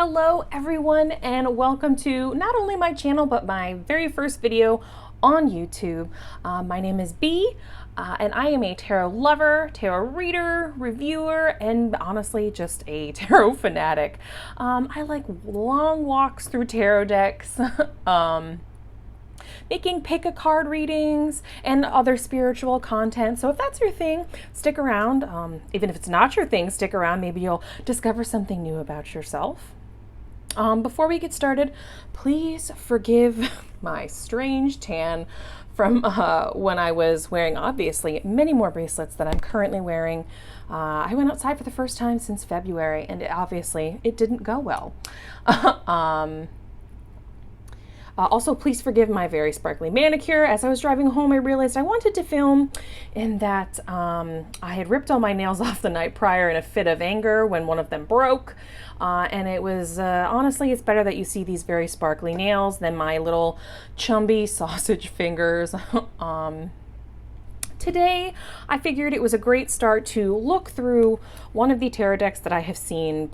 Hello everyone, and welcome to not only my channel but my very first video on YouTube. My name is Bee, and I am a tarot lover, tarot reader, reviewer, and honestly just a tarot fanatic. I like long walks through tarot decks, making pick a card readings and other spiritual content. So if that's your thing, stick around. Even if it's not your thing, stick around. Maybe you'll discover something new about yourself. Before we get started, please forgive my strange tan from when I was wearing, obviously, many more bracelets than I'm currently wearing. I went outside for the first time since February, and it didn't go well. Also, please forgive my very sparkly manicure. As I was driving home, I realized I wanted to film in that I had ripped all my nails off the night prior in a fit of anger when one of them broke. And it was, honestly, it's better that you see these very sparkly nails than my little chumby sausage fingers. Today, I figured it was a great start to look through one of the tarot decks that I have seen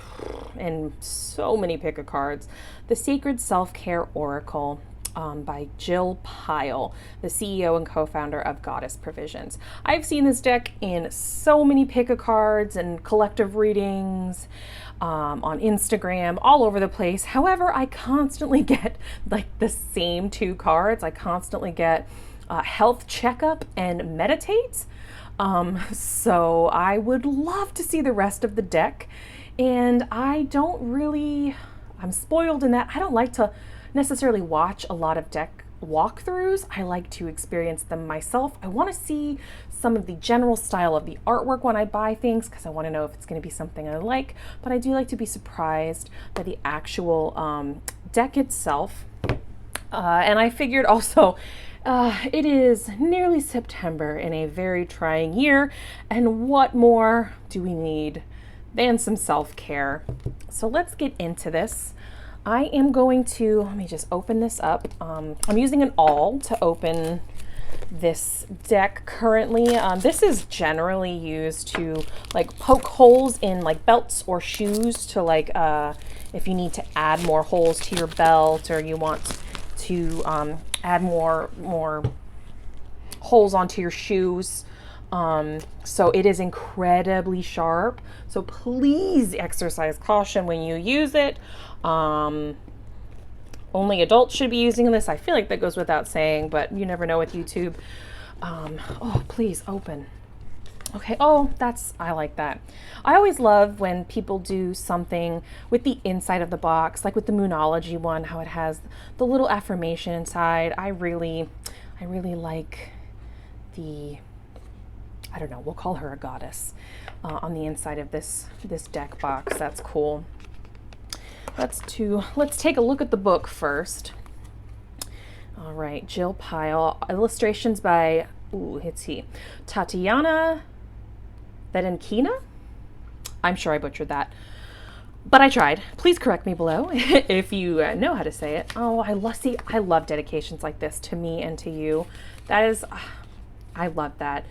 in so many pick-a-cards, the Sacred Self-Care Oracle by Jill Pyle, the CEO and co-founder of Goddess Provisions. I've seen this deck in so many pick-a-cards and collective readings, on Instagram, all over the place. However, I constantly get like the same two cards. I constantly get health checkup and meditate. So I would love to see the rest of the deck. And I'm spoiled in that I don't like to necessarily watch a lot of deck walkthroughs. I like to experience them myself. I want to see some of the general style of the artwork when I buy things because I want to know if it's going to be something I like, but I do like to be surprised by the actual deck itself. And I figured also it is nearly September in a very trying year, and what more do we need than some self-care? So let's get into this. I am going to, let me just open this up. I'm using an awl to open this deck currently. This is generally used to like poke holes in like belts or shoes to like, if you need to add more holes to your belt or you want to add more holes onto your shoes. So it is incredibly sharp. So please exercise caution when you use it. Only adults should be using this. I feel like that goes without saying, but you never know with YouTube. Oh, please open. Okay. Oh, I like that. I always love when people do something with the inside of the box, like with the Moonology one, how it has the little affirmation inside. I really like I don't know, we'll call her a goddess on the inside of this deck box. That's cool. Let's take a look at the book first. All right, Jill Pyle. Illustrations by, Tatiana Vedenkina? I'm sure I butchered that, but I tried. Please correct me below if you know how to say it. Oh, I love dedications like this to me and to you. I love that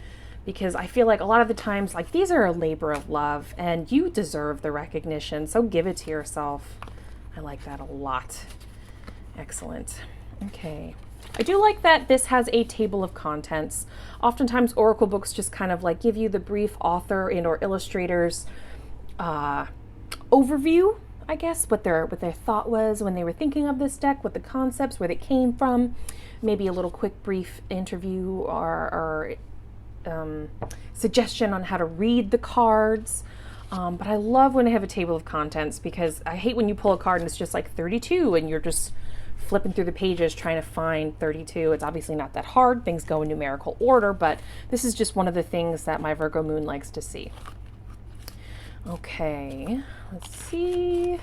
because I feel like a lot of the times, like, these are a labor of love and you deserve the recognition, so give it to yourself. I like that a lot. Excellent. Okay. I do like that this has a table of contents. Oftentimes Oracle books just kind of like give you the brief author and or illustrator's overview, I guess, what their thought was when they were thinking of this deck, what the concepts, where they came from, maybe a little quick brief interview or suggestion on how to read the cards. But I love when I have a table of contents because I hate when you pull a card and it's just like 32 and you're just flipping through the pages trying to find 32. It's obviously not that hard. Things go in numerical order, but this is just one of the things that my Virgo moon likes to see. Okay, let's see.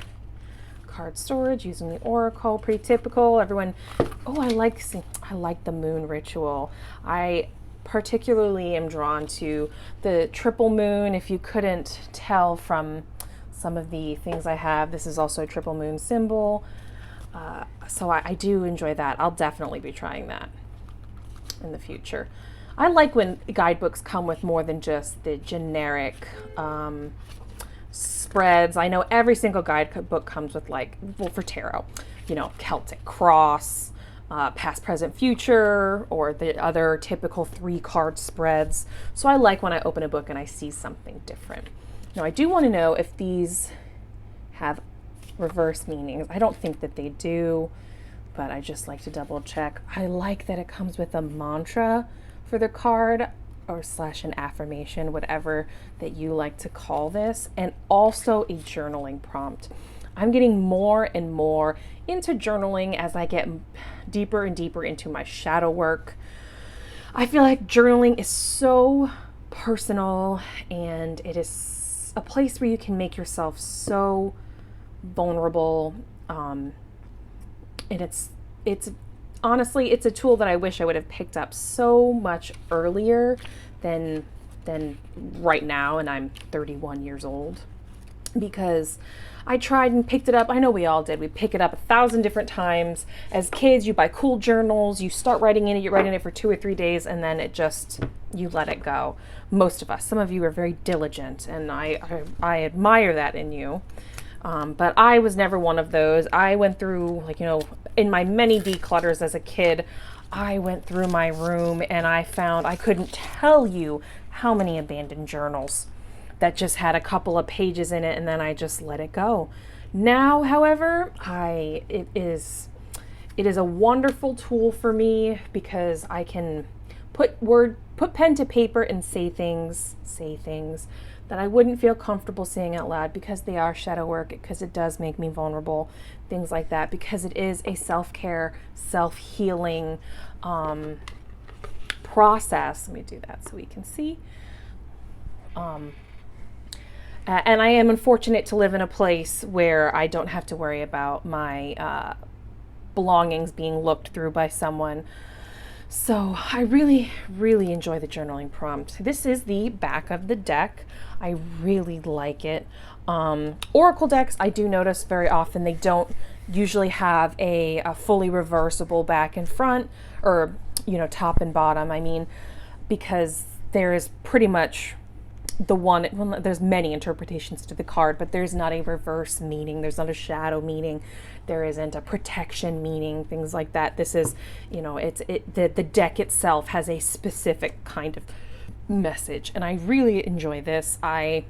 Card storage using the Oracle, pretty typical. Everyone, oh, I like the moon ritual. I particularly am drawn to the triple moon. If you couldn't tell from some of the things I have, this is also a triple moon symbol. So I do enjoy that. I'll definitely be trying that in the future. I like when guidebooks come with more than just the generic spreads. I know every single guidebook comes with, like, well, for tarot, Celtic cross, past, present, future, or the other typical 3-card spreads. So I like when I open a book and I see something different. Now, I do want to know if these have reverse meanings. I don't think that they do, but I just like to double check. I like that it comes with a mantra for the card, or / an affirmation, whatever that you like to call this, and also a journaling prompt. I'm getting more and more into journaling as I get deeper and deeper into my shadow work. I feel like journaling is so personal, and it is a place where you can make yourself so vulnerable. And it's honestly, it's a tool that I wish I would have picked up so much earlier than right now, and I'm 31 years old, because I tried and picked it up. I know we all did. We pick it up 1,000 different times. As kids, you buy cool journals, you start writing in it, you write in it for 2 or 3 days, and then you let it go. Most of us. Some of you are very diligent, and I admire that in you. But I was never one of those. I went through, in my many declutters as a kid, I went through my room and I found, I couldn't tell you how many abandoned journals that just had a couple of pages in it, and then I just let it go. Now, however, it is a wonderful tool for me, because I can put pen to paper and say things that I wouldn't feel comfortable saying out loud, because they are shadow work, because it does make me vulnerable, things like that, because it is a self-care, self-healing process. Let me do that so we can see. And I am unfortunate to live in a place where I don't have to worry about my belongings being looked through by someone. So I really, really enjoy the journaling prompt. This is the back of the deck. I really like it. Oracle decks, I do notice very often they don't usually have a fully reversible back and front, or, top and bottom. I mean, because there is pretty much there's many interpretations to the card, but there's not a reverse meaning. There's not a shadow meaning. There isn't a protection meaning, things like that. This is, the deck itself has a specific kind of message, and I really enjoy this. I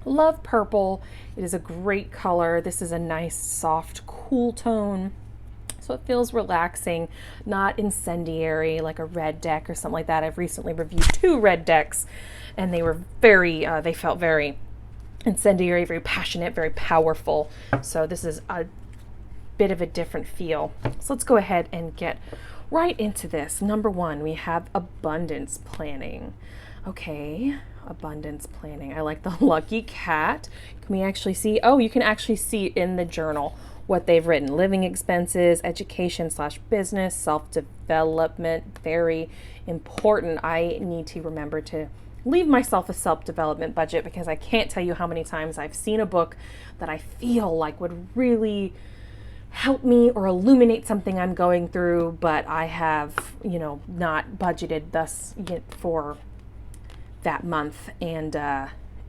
love purple. It is a great color. This is a nice, soft, cool tone. So it feels relaxing, not incendiary like a red deck or something like that. I've recently reviewed 2 red decks, and they were they felt very incendiary, very passionate, very powerful. So this is a bit of a different feel. So let's go ahead and get right into this. Number 1, we have abundance planning. Okay, abundance planning. I like the lucky cat. Can we actually see? Oh, you can actually see in the journal what they've written. Living expenses, education / business, self-development. Very important. I need to remember to leave myself a self-development budget, because I can't tell you how many times I've seen a book that I feel like would really help me or illuminate something I'm going through, but I have, not budgeted thus for that month. And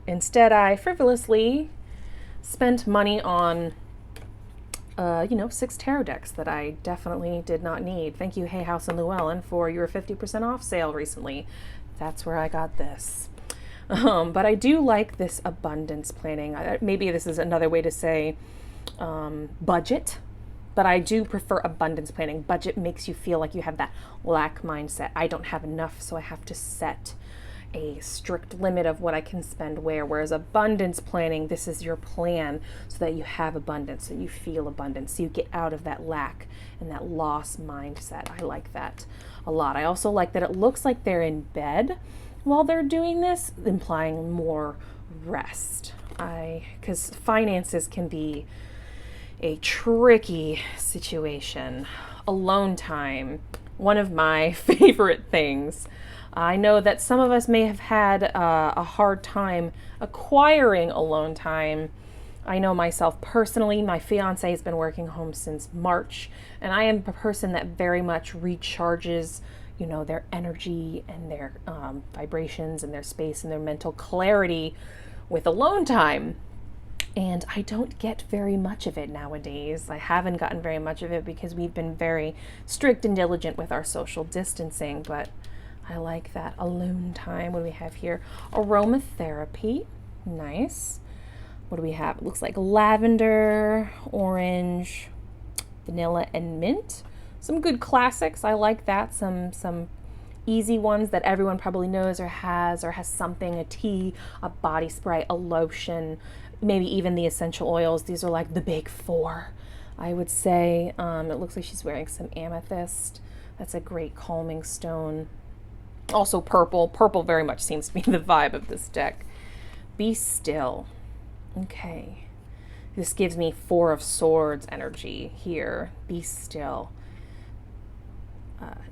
instead I frivolously spent money on 6 tarot decks that I definitely did not need. Thank you, Hay House and Llewellyn, for your 50% off sale recently. That's where I got this. But I do like this abundance planning. Maybe this is another way to say budget, but I do prefer abundance planning. Budget makes you feel like you have that lack mindset. I don't have enough, so I have to set a strict limit of what I can spend where. Whereas abundance planning, this is your plan so that you have abundance, so you feel abundance, so you get out of that lack and that loss mindset. I like that a lot. I also like that it looks like they're in bed while they're doing this, implying more rest. Because finances can be a tricky situation. Alone time, one of my favorite things. I know that some of us may have had a hard time acquiring alone time. I know myself personally, my fiance has been working home since March, and I am a person that very much recharges, their energy and their vibrations and their space and their mental clarity with alone time. And I don't get very much of it nowadays. I haven't gotten very much of it because we've been very strict and diligent with our social distancing, but I like that alone time. What do we have here? Aromatherapy. Nice. What do we have? It looks like lavender, orange, vanilla, and mint. Some good classics. I like that. Some easy ones that everyone probably knows or has something, a tea, a body spray, a lotion, maybe even the essential oils. These are like the big four, I would say. It looks like she's wearing some amethyst. That's a great calming stone. Also purple. Purple very much seems to be the vibe of this deck. Be still. Okay. This gives me Four of Swords energy here. Be still.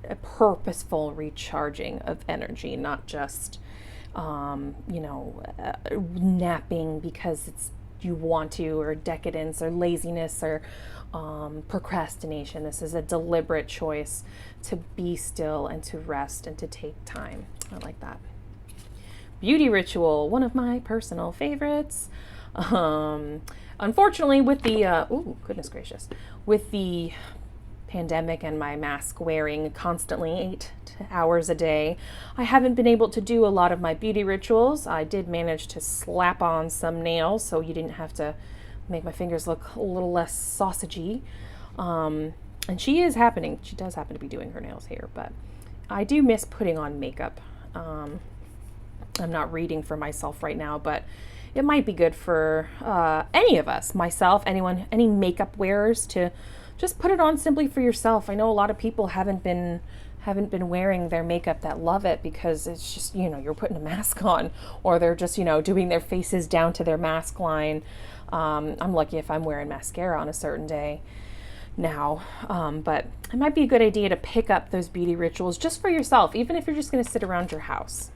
A purposeful recharging of energy, not just, napping because you want to, or decadence, or laziness, or procrastination. This is a deliberate choice to be still and to rest and to take time. I like that. Beauty ritual, one of my personal favorites. Unfortunately, with the goodness gracious, with the pandemic and my mask wearing constantly 8 hours a day, I haven't been able to do a lot of my beauty rituals. I did manage to slap on some nails, so you didn't have to make my fingers look a little less sausagey. And she does happen to be doing her nails here, but I do miss putting on makeup. I'm not reading for myself right now, but it might be good for any of us, myself, anyone, any makeup wearers, to just put it on simply for yourself. I know a lot of people haven't been wearing their makeup that love it because it's just, you're putting a mask on, or they're just, doing their faces down to their mask line. I'm lucky if I'm wearing mascara on a certain day now, but it might be a good idea to pick up those beauty rituals just for yourself, even if you're just going to sit around your house.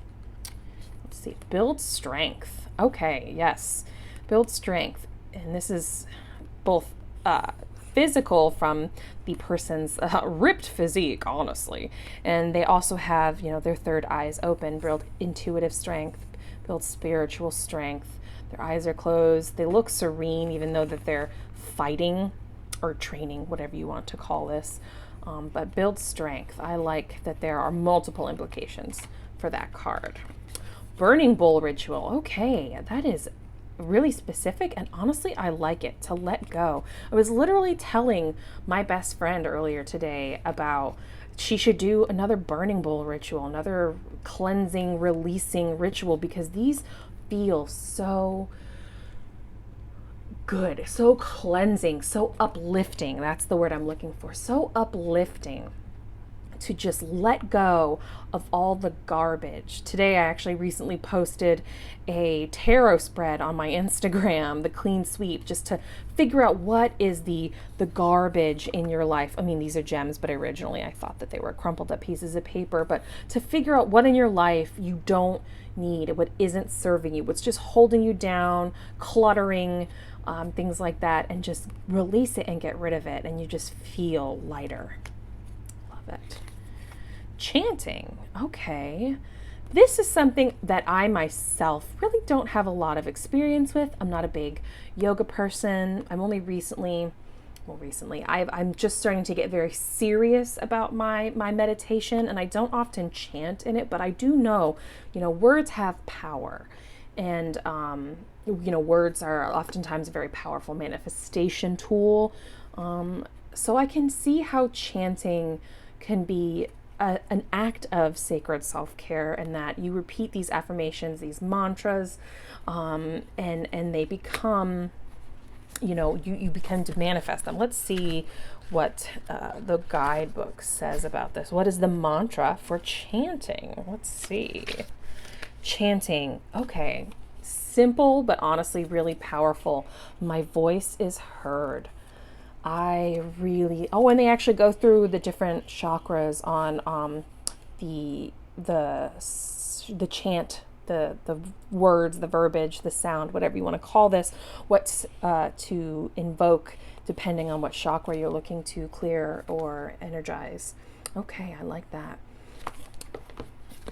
Let's see, build strength. Okay, yes, build strength. And this is both physical from the person's ripped physique, honestly. And they also have, their third eyes open, build intuitive strength, build spiritual strength. Their eyes are closed. They look serene, even though that they're fighting or training, whatever you want to call this. But build strength. I like that there are multiple implications for that card. Burning bowl ritual. Okay, that is really specific, and honestly I like it. To let go. I was literally telling my best friend earlier today about she should do another burning bowl ritual, another cleansing, releasing ritual, because these feel so good, so cleansing, so uplifting. That's the word I'm looking for. So uplifting to just let go of all the garbage. Today, I actually recently posted a tarot spread on my Instagram, the clean sweep, just to figure out what is the garbage in your life. I mean, these are gems, but originally I thought that they were crumpled up pieces of paper. But to figure out what in your life you don't need, what isn't serving you, what's just holding you down, cluttering, things like that, and just release it and get rid of it, and you just feel lighter. Love it. Chanting. Okay. This is something that I myself really don't have a lot of experience with. I'm not a big yoga person. I'm only I'm just starting to get very serious about my meditation, and I don't often chant in it, but I do know, words have power. And, words are oftentimes a very powerful manifestation tool. So I can see how chanting can be an act of sacred self-care, and that you repeat these affirmations, these mantras, and they become, you begin to manifest them. Let's see what the guidebook says about this. What is the mantra for chanting? Let's see. Chanting. Okay. Simple, but honestly really powerful. My voice is heard. And they actually go through the different chakras on the chant, the words, the verbiage, the sound, whatever you want to call this, what to invoke depending on what chakra you're looking to clear or energize. Okay, I like that.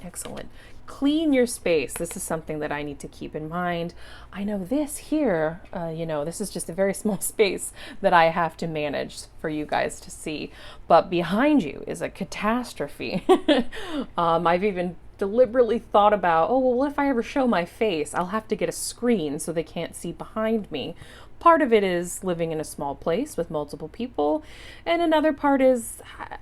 Excellent. Clean your space. This is something that I need to keep in mind. I know this here, this is just a very small space that I have to manage for you guys to see. But behind you is a catastrophe. I've even deliberately thought about, oh, well, what if I ever show my face? I'll have to get a screen so they can't see behind me. Part of it is living in a small place with multiple people, and another part is,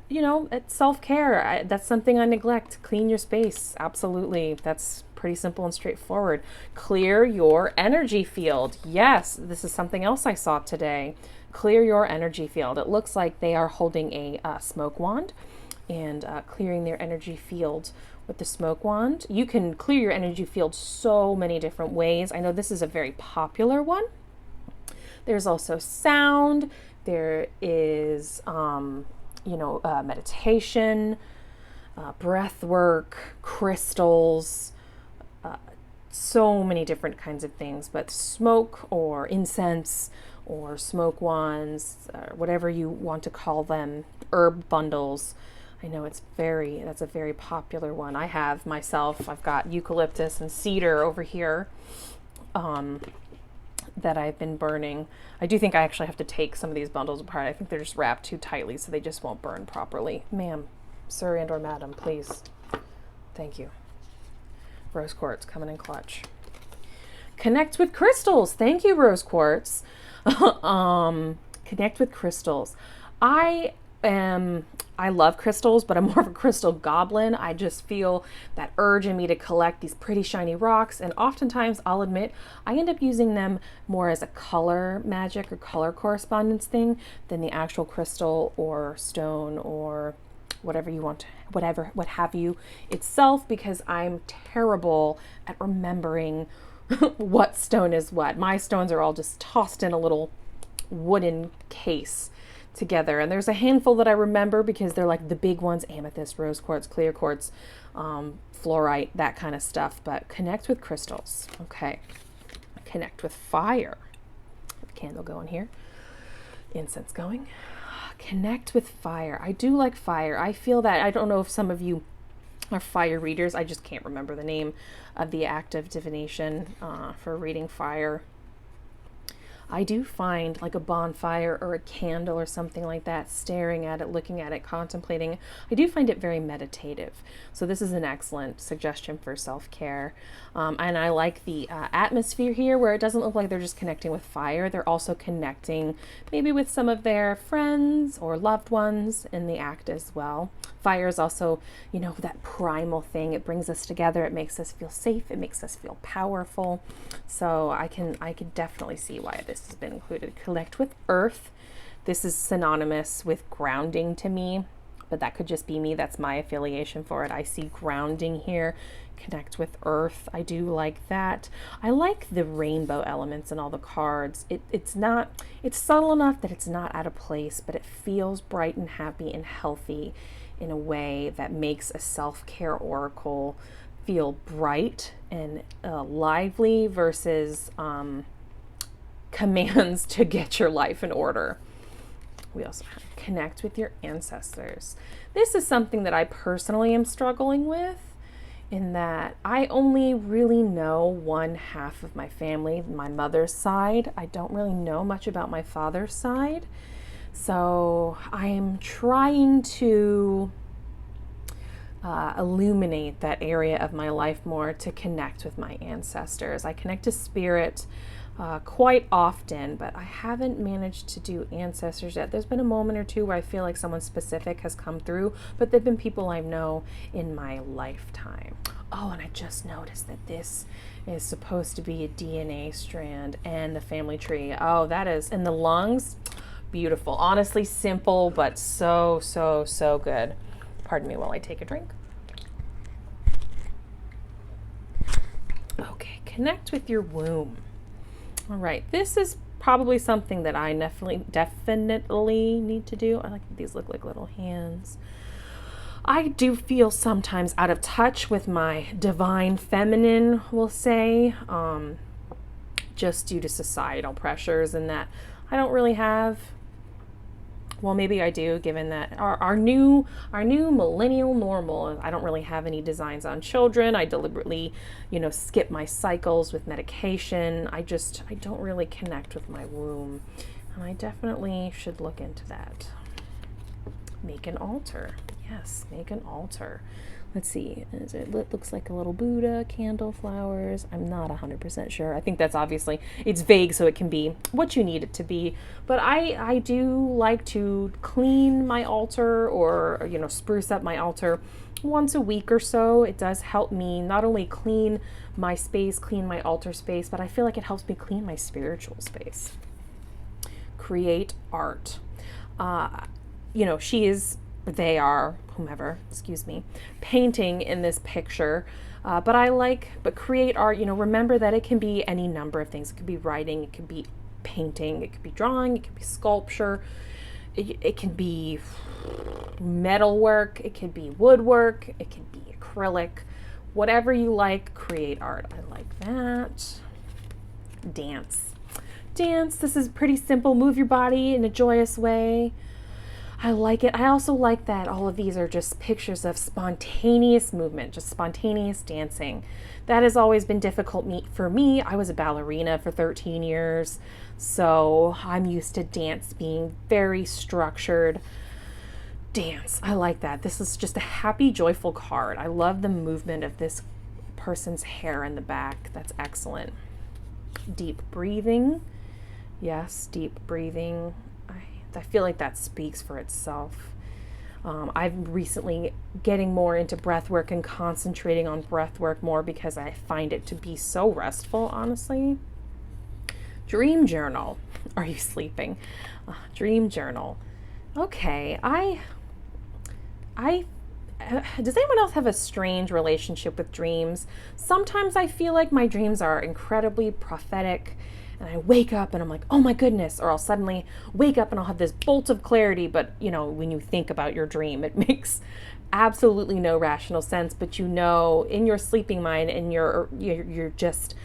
it's self-care. That's something I neglect. Clean your space. Absolutely. That's pretty simple and straightforward. Clear your energy field. Yes, this is something else I saw today. Clear your energy field. It looks like they are holding a smoke wand and clearing their energy field with the smoke wand. You can clear your energy field so many different ways. I know this is a very popular one. There's also sound. There is, meditation, breath work, crystals, so many different kinds of things. But smoke or incense or smoke wands, whatever you want to call them, herb bundles. I know that's a very popular one. I have myself. I've got eucalyptus and cedar over here. That I've been burning. I do think I actually have to take some of these bundles apart. I think they're just wrapped too tightly so they just won't burn properly. Ma'am, sir, and or madam, please. Thank you. Rose quartz coming in clutch. Connect with crystals. Thank you, rose quartz. Connect with crystals. I love crystals, but I'm more of a crystal goblin. I just feel that urge in me to collect these pretty shiny rocks. And oftentimes, I'll admit, I end up using them more as a color magic or color correspondence thing than the actual crystal or stone or whatever you want, what have you itself, because I'm terrible at remembering what stone is what. My stones are all just tossed in a little wooden case together, and there's a handful that I remember because they're like the big ones: amethyst, rose quartz, clear quartz, fluorite, that kind of stuff. But connect with crystals. Okay. Connect with fire. Candle going here, incense going. Connect with fire. I do like fire. I feel that, I don't know if some of you are fire readers. I just can't remember the name of the act of divination for reading fire. I do find like a bonfire or a candle or something like that, staring at it, looking at it, contemplating, I do find it very meditative. So this is an excellent suggestion for self-care. And I like the atmosphere here where it doesn't look like they're just connecting with fire. They're also connecting maybe with some of their friends or loved ones in the act as well. Fire is also, that primal thing. It brings us together. It makes us feel safe. It makes us feel powerful. So I can definitely see why this has been included. Connect with earth. This is synonymous with grounding to me, but that could just be me. That's my affiliation for it. I see grounding here. Connect with earth. I do like that. I like the rainbow elements in all the cards. It's subtle enough that it's not out of place, but it feels bright and happy and healthy in a way that makes a self-care oracle feel bright and lively versus commands to get your life in order. We also have connect with your ancestors. This is something that I personally am struggling with, in that I only really know one half of my family, my mother's side. I don't really know much about my father's side. So I'm trying to illuminate that area of my life more to connect with my ancestors. I connect to spirit quite often, but I haven't managed to do ancestors yet. There's been a moment or two where I feel like someone specific has come through, but they've been people I know in my lifetime. Oh, and I just noticed that this is supposed to be a DNA strand and the family tree. Oh, that is, and the lungs, beautiful. Honestly, simple, but so, so, so good. Pardon me while I take a drink. Okay, connect with your womb. All right, this is probably something that I definitely need to do. I like that these look like little hands. I do feel sometimes out of touch with my divine feminine, we'll say, just due to societal pressures, and that I don't really have Well, maybe I do, given that our new millennial normal. I don't really have any designs on children. I deliberately, skip my cycles with medication. I don't really connect with my womb, and I definitely should look into that. Make an altar. Yes, make an altar. Let's see. It looks like a little Buddha, candle, flowers. I'm not 100% sure. I think that's obviously, it's vague, so it can be what you need it to be. But I do like to clean my altar, or, spruce up my altar once a week or so. It does help me not only clean my space, clean my altar space, but I feel like it helps me clean my spiritual space. Create art. They are, whomever, excuse me, painting in this picture. But create art, remember that it can be any number of things. It could be writing, it could be painting, it could be drawing, it could be sculpture, it can be metalwork, it could be woodwork, it could be acrylic, whatever you like, create art. I like that. Dance. This is pretty simple. Move your body in a joyous way. I like it. I also like that all of these are just pictures of spontaneous movement, just spontaneous dancing. That has always been difficult for me. I was a ballerina for 13 years, so I'm used to dance being very structured. Dance, I like that. This is just a happy, joyful card. I love the movement of this person's hair in the back. That's excellent. Deep breathing. Yes, deep breathing. I feel like that speaks for itself. I'm recently getting more into breath work and concentrating on breath work more because I find it to be so restful, honestly. Dream journal. Are you sleeping? Dream journal. Okay, does anyone else have a strange relationship with dreams? Sometimes I feel like my dreams are incredibly prophetic, and I wake up and I'm like, oh my goodness, or I'll suddenly wake up and I'll have this bolt of clarity. But when you think about your dream, it makes absolutely no rational sense. But in your sleeping mind and your just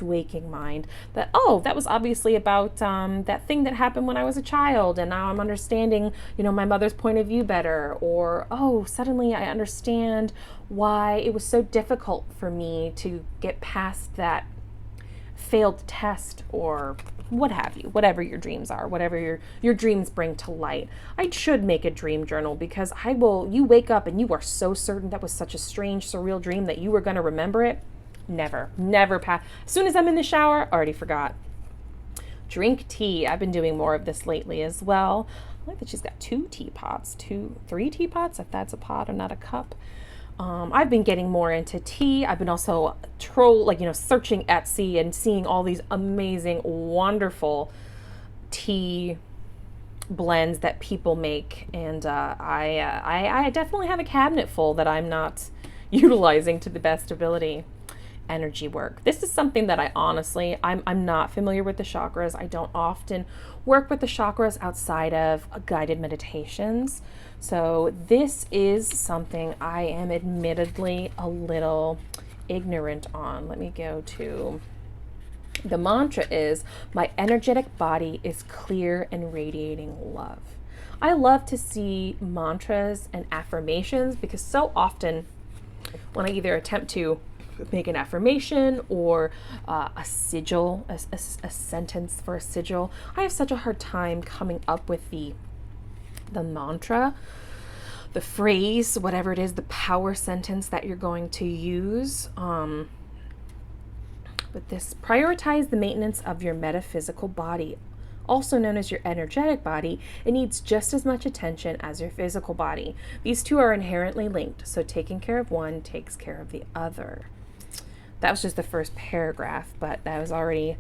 waking mind that, oh, that was obviously about that thing that happened when I was a child, and now I'm understanding my mother's point of view better. Or, oh, suddenly I understand why it was so difficult for me to get past that failed test, or what have you, whatever your dreams are, whatever your dreams bring to light. I should make a dream journal, because you wake up and you are so certain that was such a strange, surreal dream that you were going to remember it. Never pass. As soon as I'm in the shower, already forgot. Drink tea. I've been doing more of this lately as well. I like that she's got 3 teapots, if that's a pot and not a cup. I've been getting more into tea. I've been also searching Etsy and seeing all these amazing, wonderful tea blends that people make. And I definitely have a cabinet full that I'm not utilizing to the best ability. Energy work. This is something that I'm not familiar with the chakras. I don't often work with the chakras outside of guided meditations. So this is something I am admittedly a little ignorant on. Let me go to, the mantra is, my energetic body is clear and radiating love. I love to see mantras and affirmations, because so often when I either attempt to make an affirmation or a sigil, a sentence for a sigil, I have such a hard time coming up with the mantra, the phrase, whatever it is, the power sentence that you're going to use. But this, prioritize the maintenance of your metaphysical body, also known as your energetic body. It needs just as much attention as your physical body. These two are inherently linked, so taking care of one takes care of the other. That was just the first paragraph, but that was a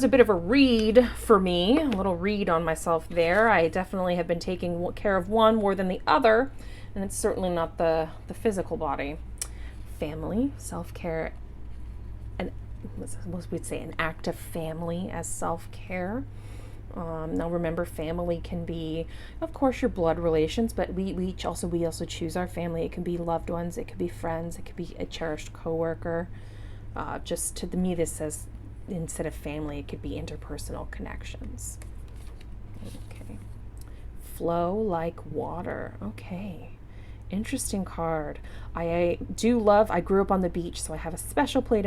bit of a read for me, a little read on myself there. I definitely have been taking care of one more than the other, and it's certainly not the physical body. Family, self-care, and we'd say an act of family as self-care. Now remember, family can be, of course, your blood relations, but we also choose our family. It can be loved ones, it could be friends, it could be a cherished coworker. To me, this says, instead of family, it could be interpersonal connections. Okay. Flow like water. Okay. Interesting card. I do love, I grew up on the beach, so I have a special place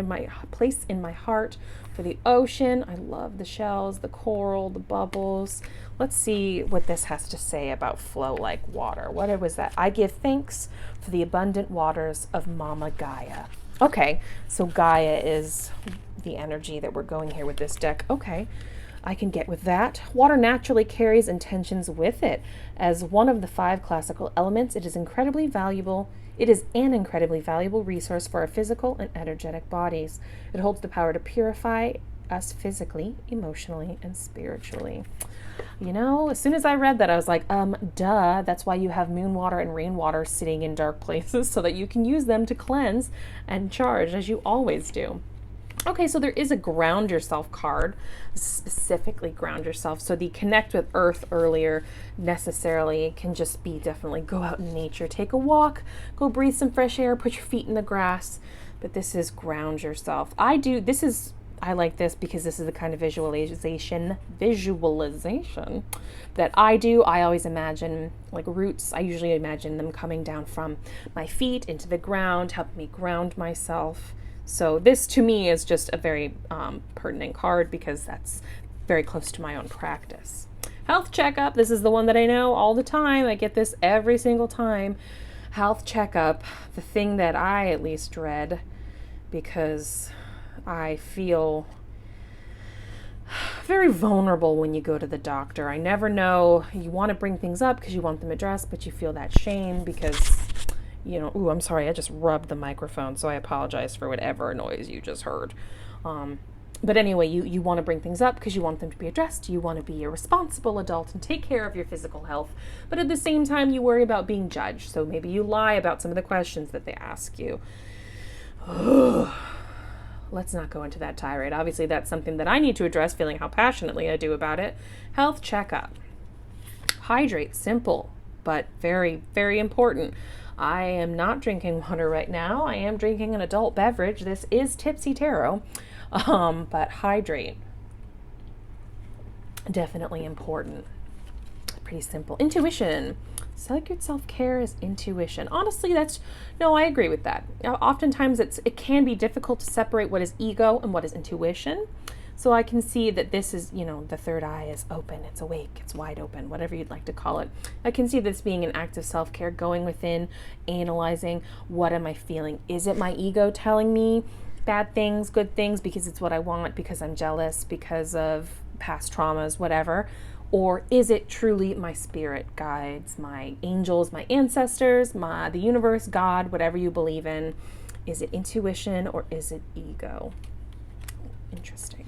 in my heart for the ocean. I love the shells, the coral, the bubbles. Let's see what this has to say about flow like water. What was that? I give thanks for the abundant waters of Mama Gaia. Okay, so Gaia is the energy that we're going here with this deck. Okay, I can get with that. Water naturally carries intentions with it. As one of the 5 classical elements, it is incredibly valuable. It is an incredibly valuable resource for our physical and energetic bodies. It holds the power to purify us physically, emotionally, and spiritually. You know, as soon as I read that, I was like, duh. That's why you have moon water and rainwater sitting in dark places so that you can use them to cleanse and charge, as you always do. Okay, so there is a ground yourself card, specifically ground yourself. So the connect with earth earlier necessarily can just be definitely go out in nature, take a walk, go breathe some fresh air, put your feet in the grass. But this is ground yourself. I like this because this is the kind of visualization that I do. I always imagine like roots. I usually imagine them coming down from my feet into the ground, helping me ground myself. So this to me is just a very pertinent card because that's very close to my own practice. Health checkup. This is the one that I know all the time. I get this every single time. Health checkup. The thing that I at least dread because I feel very vulnerable when you go to the doctor. I never know. You want to bring things up because you want them addressed, but you feel that shame because I'm sorry, I just rubbed the microphone, so I apologize for whatever noise you just heard. But anyway, you want to bring things up because you want them to be addressed. You want to be a responsible adult and take care of your physical health. But at the same time, you worry about being judged. So maybe you lie about some of the questions that they ask you. Let's not go into that tirade. Obviously, that's something that I need to address, feeling how passionately I do about it. Health checkup. Hydrate. Simple, but very, very important. I am not drinking water right now. I am drinking an adult beverage. This is Tipsy Tarot, but hydrate. Definitely important. Pretty simple. Intuition. Sacred self-care is intuition. Honestly, I agree with that. Oftentimes it can be difficult to separate what is ego and what is intuition. So I can see that this is, the third eye is open, it's awake, it's wide open, whatever you'd like to call it. I can see this being an act of self-care, going within, analyzing, what am I feeling? Is it my ego telling me bad things, good things, because it's what I want, because I'm jealous, because of past traumas, whatever? Or is it truly my spirit guides, my angels, my ancestors, the universe, God, whatever you believe in? Is it intuition or is it ego? Interesting.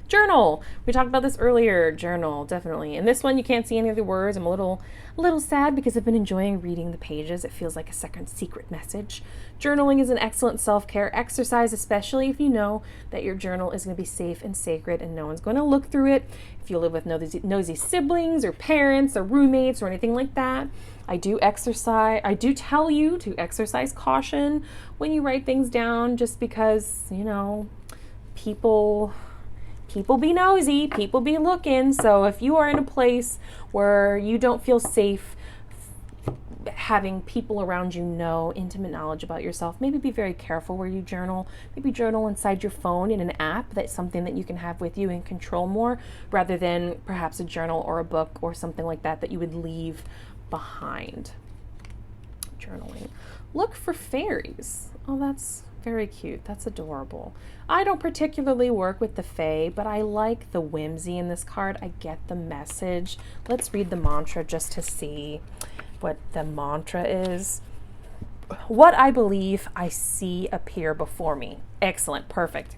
Journal. We talked about this earlier. Journal, definitely. In this one, you can't see any of the words. I'm a little sad because I've been enjoying reading the pages. It feels like a secret message. Journaling is an excellent self-care exercise, especially if you know that your journal is going to be safe and sacred and no one's going to look through it. If you live with nosy siblings or parents or roommates or anything like that, I do tell you to exercise caution when you write things down, just because, people be nosy, people be looking. So if you are in a place where you don't feel safe having people around you know intimate knowledge about yourself, maybe be very careful where you journal. Maybe journal inside your phone in an app. That's something that you can have with you and control more, rather than perhaps a journal or a book or something like that you would leave behind. Journaling. Look for fairies. Oh, that's very cute. That's adorable. I don't particularly work with the fae, but I like the whimsy in this card. I get the message. Let's read the mantra just to see what the mantra is. What I believe I see appear before me. Excellent. Perfect.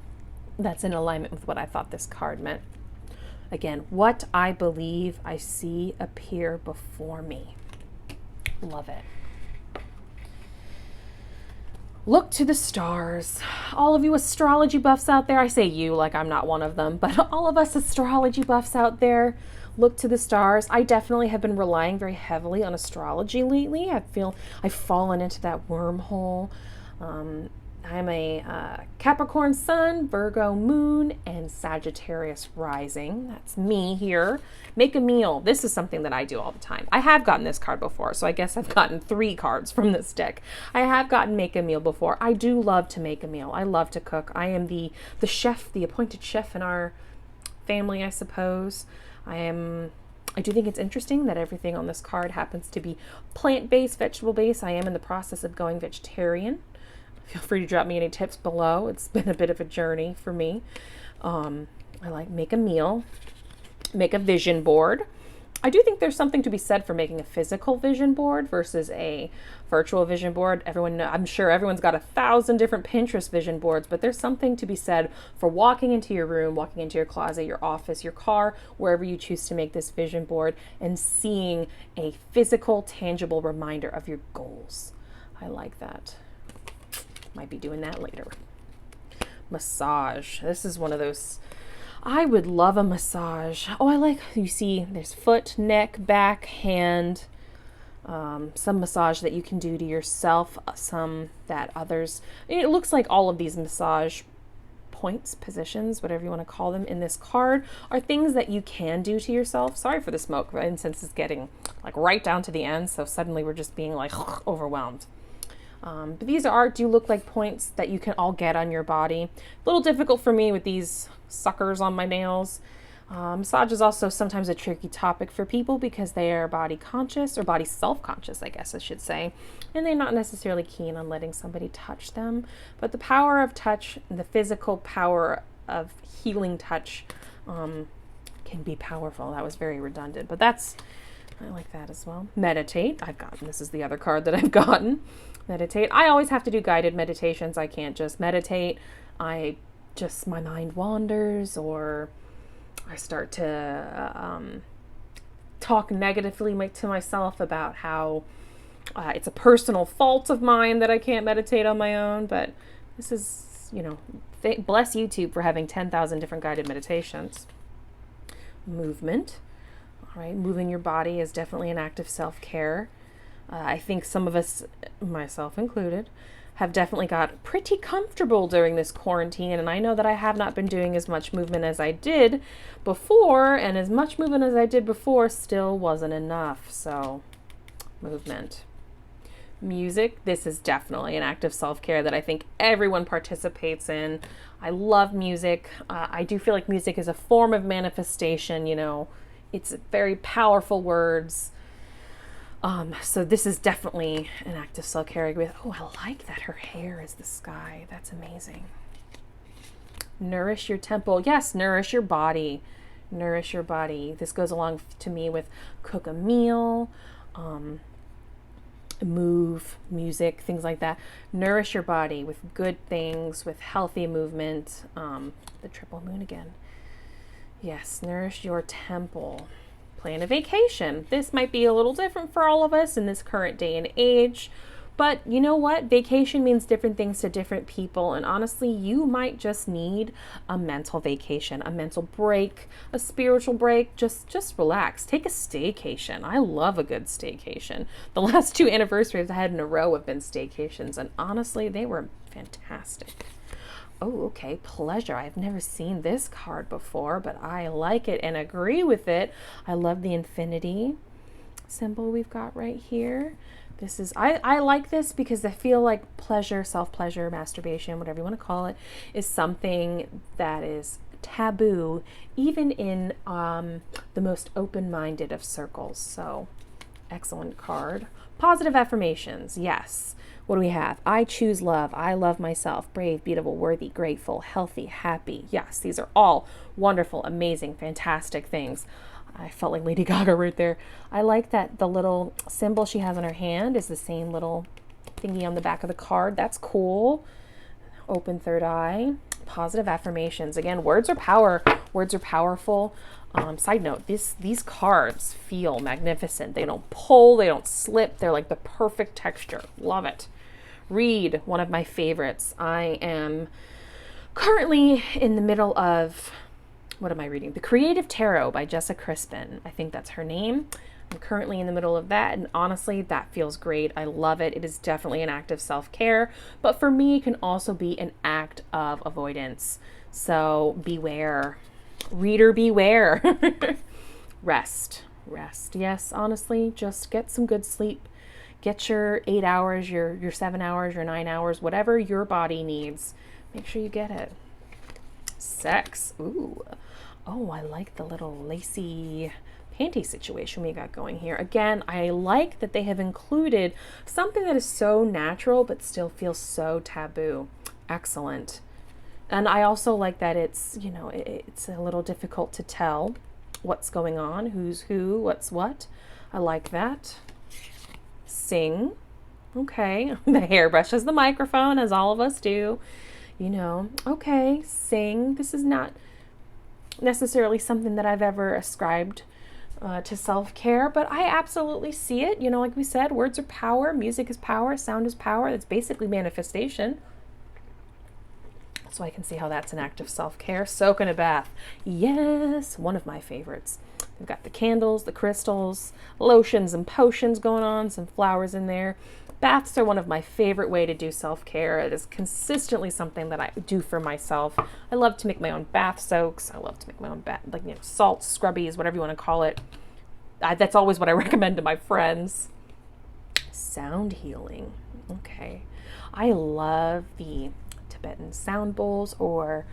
That's in alignment with what I thought this card meant. Again, what I believe I see appear before me. Love it. Look to the stars. All of you astrology buffs out there, I say you like I'm not one of them, but all of us astrology buffs out there, look to the stars. I definitely have been relying very heavily on astrology lately. I feel I've fallen into that wormhole. I'm a Capricorn Sun, Virgo Moon, and Sagittarius Rising. That's me here. Make a meal. This is something that I do all the time. I have gotten this card before, so I guess I've gotten 3 cards from this deck. I have gotten make a meal before. I do love to make a meal. I love to cook. I am the chef, the appointed chef in our family, I suppose. I do think it's interesting that everything on this card happens to be plant-based, vegetable-based. I am in the process of going vegetarian. Feel free to drop me any tips below. It's been a bit of a journey for me. I like make a meal, make a vision board. I do think there's something to be said for making a physical vision board versus a virtual vision board. I'm sure everyone's got 1,000 different Pinterest vision boards, but there's something to be said for walking into your room, walking into your closet, your office, your car, wherever you choose to make this vision board, and seeing a physical, tangible reminder of your goals. I like that. Might be doing that later. Massage. This is one of those, I would love a massage. Oh, you see there's foot, neck, back, hand, some massage that you can do to yourself, some that others, it looks like all of these massage points, positions, whatever you want to call them in this card are things that you can do to yourself. Sorry for the smoke, but incense is getting like right down to the end, so suddenly we're just being like overwhelmed. But these do look like points that you can all get on your body. A little difficult for me with these suckers on my nails. Massage is also sometimes a tricky topic for people because they are body conscious, or body self-conscious, I guess I should say, and they're not necessarily keen on letting somebody touch them. But the power of touch, the physical power of healing touch, can be powerful. That was very redundant, but I like that as well. Meditate. This is the other card that I've gotten. Meditate. I always have to do guided meditations. I can't just meditate. My mind wanders, or I start to talk negatively to myself about how it's a personal fault of mine that I can't meditate on my own. But this is, bless YouTube for having 10,000 different guided meditations. Movement. All right, moving your body is definitely an act of self-care. I think some of us, myself included, have definitely got pretty comfortable during this quarantine, and I know that I have not been doing as much movement as I did before, and as much movement as I did before still wasn't enough. So, movement. Music, this is definitely an act of self-care that I think everyone participates in. I love music. I do feel like music is a form of manifestation, It's very powerful words. So this is definitely an act of self-care. I like that her hair is the sky. That's amazing. Nourish your temple. Yes, nourish your body. Nourish your body. This goes along to me with cook a meal, move, music, things like that. Nourish your body with good things, with healthy movement. The triple moon again. Yes, nourish your temple. Plan a vacation. This might be a little different for all of us in this current day and age, but you know what? Vacation means different things to different people, and honestly, you might just need a mental vacation, a mental break, a spiritual break. Just relax. Take a staycation. I love a good staycation. The last 2 anniversaries I had in a row have been staycations, and honestly, they were fantastic. Oh, okay, pleasure. I've never seen this card before, but I like it and agree with it. I love the infinity symbol we've got right here. I like this because I feel like pleasure, self-pleasure, masturbation, whatever you want to call it, is something that is taboo, even in the most open-minded of circles. So, excellent card. Positive affirmations, yes. What do we have? I choose love. I love myself. Brave, beautiful, worthy, grateful, healthy, happy. Yes, these are all wonderful, amazing, fantastic things. I felt like Lady Gaga right there. I like that the little symbol she has on her hand is the same little thingy on the back of the card. That's cool. Open third eye. Positive affirmations. Again, words are power. Words are powerful. Side note, these cards feel magnificent. They don't pull, they don't slip. They're like the perfect texture. Love it. Read, one of my favorites. I am currently in the middle of what am I reading? The Creative Tarot by Jessica Crispin. I think that's her name. I'm currently in the middle of that, and honestly, that feels great. I love it. It is definitely an act of self-care, but for me, it can also be an act of avoidance. So beware. Reader, beware. Rest. Rest. Yes, honestly, just get some good sleep. Get your 8 hours, your 7 hours, your 9 hours, whatever your body needs. Make sure you get it. Sex. Ooh. Oh, I like the little lacy panty situation we got going here. Again, I like that they have included something that is so natural but still feels so taboo. Excellent. And I also like that it's, you know, it's a little difficult to tell what's going on, who's who, what's what. I like that. Sing. Okay. The hairbrush is the microphone, as all of us do. You know, okay, sing. This is not necessarily something that I've ever ascribed to self-care, but I absolutely see it. You know, like we said, words are power, music is power, sound is power. It's basically manifestation. So I can see how that's an act of self-care. Soak in a bath. Yes, one of my favorites. We've got the candles, the crystals, lotions and potions going on, some flowers in there. Baths are one of my favorite way to do self-care. It is consistently something that I do for myself. I love to make my own bath soaks. I love to make my own bath, like, you know, salts, scrubbies, whatever you want to call it. That's always what I recommend to my friends. Sound healing. Okay. I love the Tibetan sound bowls, or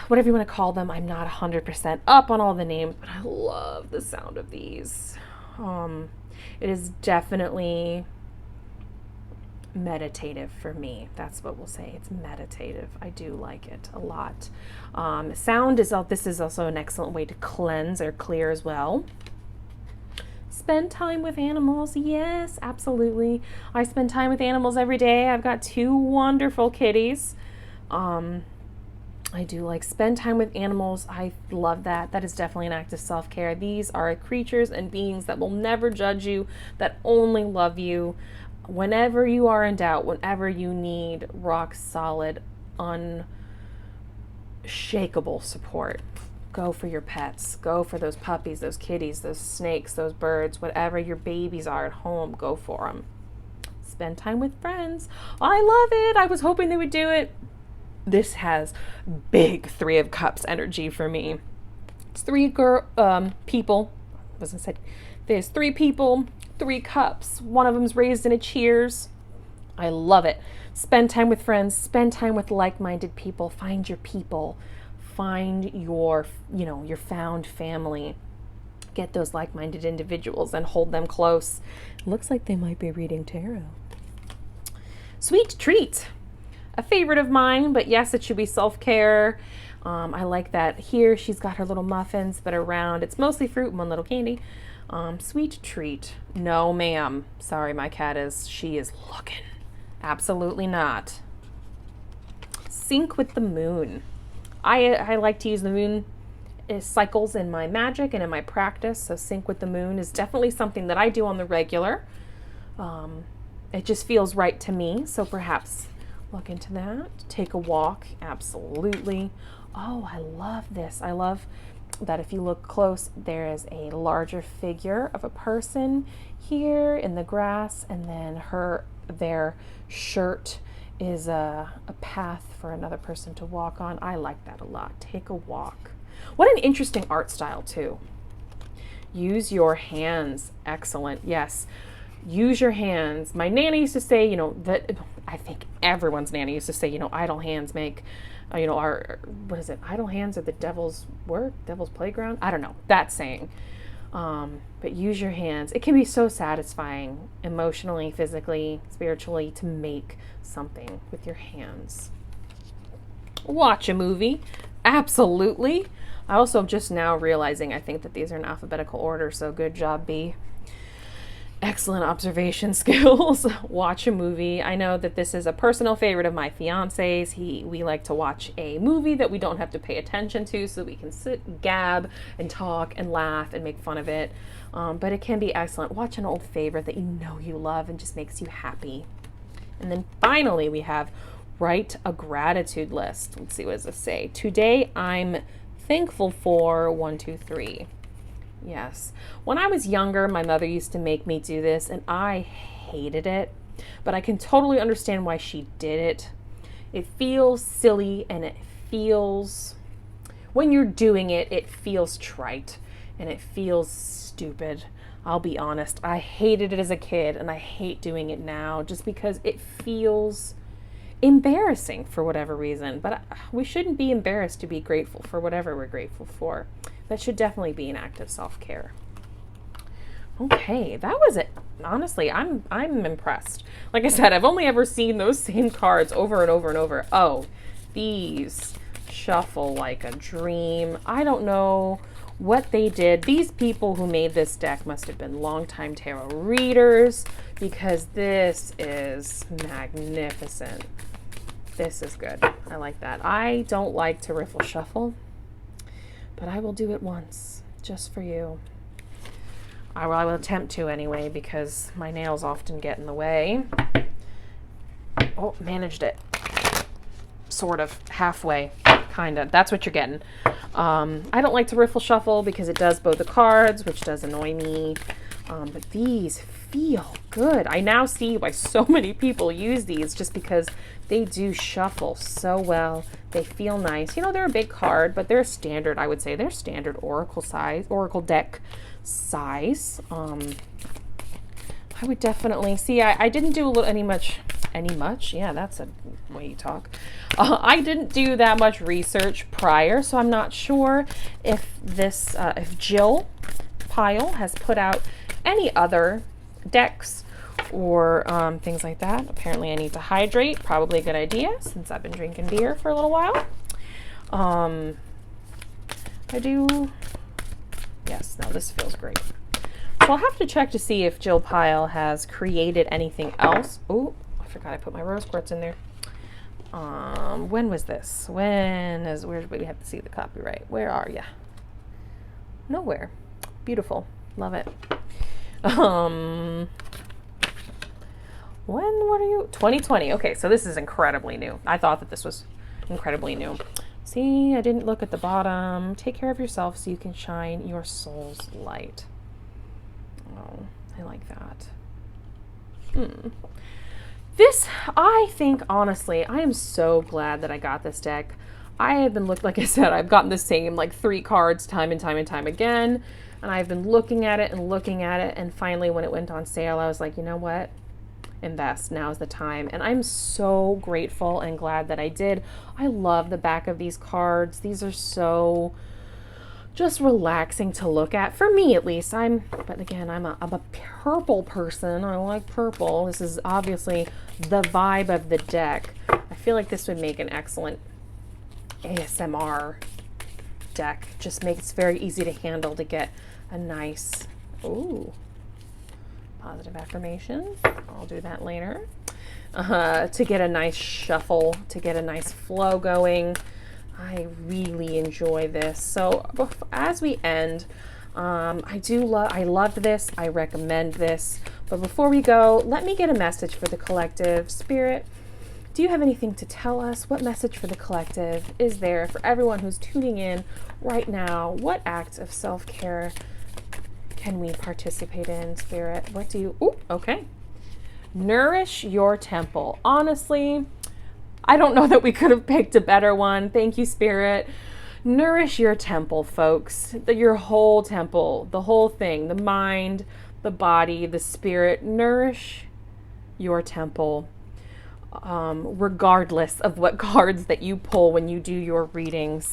whatever you want to call them. I'm not 100% up on all the names, but I love the sound of these. It is definitely meditative for me. That's what we'll say. It's meditative. I do like it a lot. Sound is, this is also an excellent way to cleanse or clear as well. Spend time with animals. Yes, absolutely. I spend time with animals every day. I've got 2 wonderful kitties. I do like spend time with animals. I love that. That is definitely an act of self-care. These are creatures and beings that will never judge you, that only love you. Whenever you are in doubt, whenever you need rock solid, unshakable support, go for your pets. Go for those puppies, those kitties, those snakes, those birds, whatever your babies are at home, go for them. Spend time with friends. I love it. I was hoping they would do it. This has big 3 of Cups energy for me. It's 3 people. As I said, there's 3 people, 3 cups. One of them's raised in a cheers. I love it. Spend time with friends. Spend time with like-minded people. Find your people. Find your, you know, your found family. Get those like-minded individuals and hold them close. It looks like they might be reading tarot. Sweet treat. A favorite of mine, but yes, it should be self-care. I like that here she's got her little muffins that are round. It's mostly fruit and 1 little candy. Sweet treat. No, ma'am. Sorry, my cat she is looking. Absolutely not. Sync with the moon. I like to use the moon cycles in my magic and in my practice, so sync with the moon is definitely something that I do on the regular. It just feels right to me, so perhaps look into that. Take a walk. Absolutely. Oh, I love this. I love that if you look close, there is a larger figure of a person here in the grass, and then their shirt is a path for another person to walk on. I like that a lot. Take a walk. What an interesting art style too. Use your hands. Excellent. Yes. Use your hands. My Nana used to say, you know, that I think everyone's Nana used to say, you know, idle hands make, you know, what is it? Idle hands are the devil's work, devil's playground. I don't know that saying. But use your hands. It can be so satisfying emotionally, physically, spiritually to make something with your hands. Watch a movie. Absolutely. I also am just now realizing I think that these are in alphabetical order, so good job, B. Excellent observation skills. Watch a movie. I know that this is a personal favorite of my fiance's. We like to watch a movie that we don't have to pay attention to, so we can sit, gab, and talk and laugh and make fun of it. But it can be excellent. Watch an old favorite that you know you love and just makes you happy. And then finally we have write a gratitude list. Let's see, what does this say? Today I'm thankful for, 1, 2, 3. Yes. When I was younger, my mother used to make me do this, and I hated it. But I can totally understand why she did it. It feels silly, and it feels, when you're doing it, it feels trite, and it feels stupid. I'll be honest. I hated it as a kid, and I hate doing it now just because it feels embarrassing for whatever reason. But we shouldn't be embarrassed to be grateful for whatever we're grateful for. That should definitely be an act of self-care. Okay, that was it. Honestly, I'm impressed. Like I said, I've only ever seen those same cards over and over and over. Oh, these shuffle like a dream. I don't know what they did. These people who made this deck must have been longtime tarot readers, because this is magnificent. This is good. I like that. I don't like to riffle shuffle, but I will do it once just for you. I will attempt to anyway, because my nails often get in the way. Oh, managed it. Sort of. Halfway. Kind of. That's what you're getting. I don't like to riffle shuffle because it does both the cards, which does annoy me. But these feel good. I now see why so many people use these, just because they do shuffle so well. They feel nice. You know, they're a big card, but they're standard, I would say. They're standard Oracle size, Oracle deck size. I would definitely see, I didn't do any much, yeah, that's a way you talk. I didn't do that much research prior, so I'm not sure if this, if Jill Pyle has put out any other decks or things like that. Apparently I need to hydrate, probably a good idea since I've been drinking beer for a little while. I do, yes, no, this feels great. So I'll have to check to see if Jill Pyle has created anything else. Oh, I forgot I put my rose quartz in there. When was this? Where we have to see the copyright? Where are ya? Nowhere. Beautiful. Love it. When what are you? 2020. Okay, so this is incredibly new. I thought that this was incredibly new. See, I didn't look at the bottom. Take care of yourself so you can shine your soul's light. Oh, I like that. This, I think, honestly, I am so glad that I got this deck. I have been like I said, I've gotten the same like 3 cards time and time and time again. And I've been looking at it and looking at it. And finally, when it went on sale, I was like, you know what? Invest. Now's the time. And I'm so grateful and glad that I did. I love the back of these cards. These are so just relaxing to look at, for me at least. But again, I'm a purple person. I like purple. This is obviously the vibe of the deck. I feel like this would make an excellent ASMR deck. Just makes it very easy to handle, to get a nice, ooh, positive affirmations. I'll do that later. To get a nice shuffle, to get a nice flow going. I really enjoy this. So as we end, I love this. I recommend this. But before we go, let me get a message for the collective. Spirit, do you have anything to tell us? What message for the collective is there for everyone who's tuning in right now? What acts of self-care can we participate in, Spirit? What do you, ooh, okay. Nourish your temple. Honestly, I don't know that we could have picked a better one. Thank you, Spirit. Nourish your temple, folks. Your whole temple, the whole thing, the mind, the body, the spirit. Nourish your temple, regardless of what cards that you pull when you do your readings.